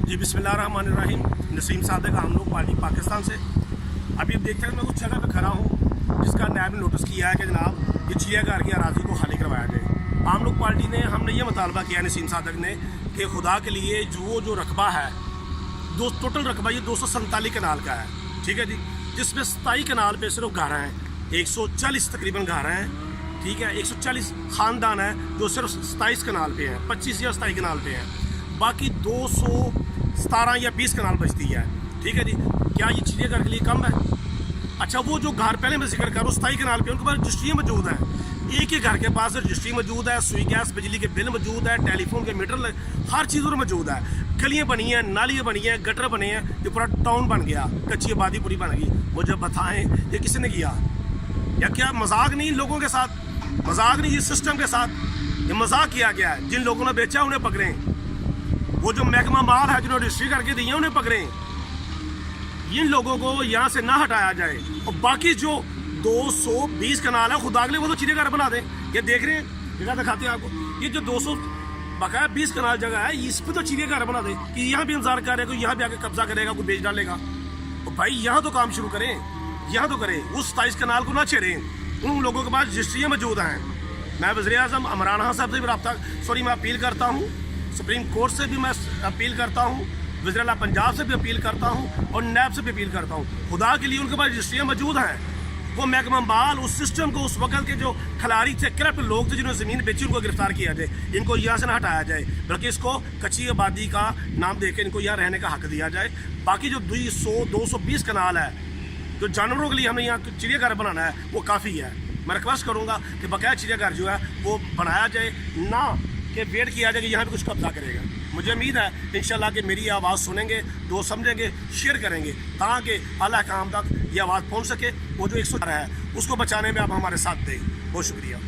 जी बिस्मिल्लाहिर्रहमानिर्रहीम। नसीम सादिक, आम लोग पार्टी पाकिस्तान से। अभी देखते हैं मैं उस जगह पे खड़ा हूँ जिसका नैब ने नोटिस किया है कि जनाब ये चिड़ियाघर की अराजी को खाली करवाया जाए। आम लोग पार्टी ने हमने ये मुतालबा किया नसीम सादिक ने कि खुदा के लिए जो रकबा है टोटल रकबा ये 247 कनाल का है, ठीक है जी, जिसमें 27 कनाल पे सिर्फ घर हैं, 140 तकरीबन घर हैं, ठीक है, 140 ख़ानदान है जो सिर्फ 27 कनाल पे हैं, 25 या 27 कनाल पे हैं, बाकी 217 या 20 कनाल बचती है, ठीक है जी। क्या ये चिड़ियाघर के लिए कम है? अच्छा, वो जो घर पहले मैं जिक्र करूँ 27 कनाल पे, उनके पास रजिस्ट्री मौजूद है, एक ही घर के पास रजिस्ट्री मौजूद है, सुई गैस बिजली के बिल मौजूद है, टेलीफोन के मीटर हर चीज़ और मौजूद है, गलियाँ बनी हैं, नालियाँ बनी हैं, गटर बने हैं, ये पूरा टाउन बन गया, कच्ची आबादी पूरी बन गई। मुझे बताएं ये किसने किया? या क्या मजाक नहीं लोगों के साथ? मजाक नहीं, ये सिस्टम के साथ ये मजाक किया गया है। जिन लोगों ने बेचा उन्हें पकड़ें, वो जो महकमा माल है जिन्होंने रजिस्ट्री करके दी है उन्हें पकड़ें, इन लोगों को यहाँ से ना हटाया जाए। और बाकी जो 220 कनाल है खुदा के लिए वो तो चिड़ियाघर बना दें। ये देख रहे हैं, जगह दिखाते हैं आपको, ये जो 200 बकाया 20 कनाल जगह है, इस पर तो चिड़ियाघर बना दे कि यहाँ भी इंतजार कर रहे हैं, कोई यहाँ भी आके कब्जा करेगा, कोई बेच डालेगा। तो भाई यहाँ तो काम शुरू करें, यहाँ तो करें, उस 27 कनाल को ना छेड़ें। उन लोगों के पास रजिस्ट्रियाँ मौजूद हैं। मैं वज़ीर-ए-आज़म इमरान खान साहब से भी मैं अपील करता हूँ, सुप्रीम कोर्ट से भी मैं अपील करता हूँ, वज़ीर-ए-आला पंजाब से भी अपील करता हूँ और नैब से भी अपील करता हूँ। खुदा के लिए उनके पास रजिस्ट्रियाँ मौजूद हैं। वो महकमा माल उस सिस्टम को, उस वक्त के जो खिलाड़ी थे, करप्ट लोग थे जिन्होंने ज़मीन बेची, उनको गिरफ्तार किया जाए, इनको यहाँ से ना हटाया जाए, बल्कि इसको कच्ची आबादी का नाम देकर इनको यहाँ रहने का हक दिया जाए। बाकी जो 220 कनाल है जो जानवरों के लिए हमने यहाँ चिड़ियाघर बनाना है वो काफ़ी है। मैं रिक्वेस्ट करूँगा कि बकाया चिड़ियाघर जो है वो बनाया जाए, ना कि वेट किया जाए कि यहाँ पे कुछ कब्जा करेगा। मुझे उम्मीद है इंशाल्लाह कि मेरी आवाज़ सुनेंगे, दो समझेंगे, शेयर करेंगे, ताकि आला काम तक ये आवाज़ पहुँच सके। वो जो 100 है उसको बचाने में आप हमारे साथ दें। बहुत शुक्रिया।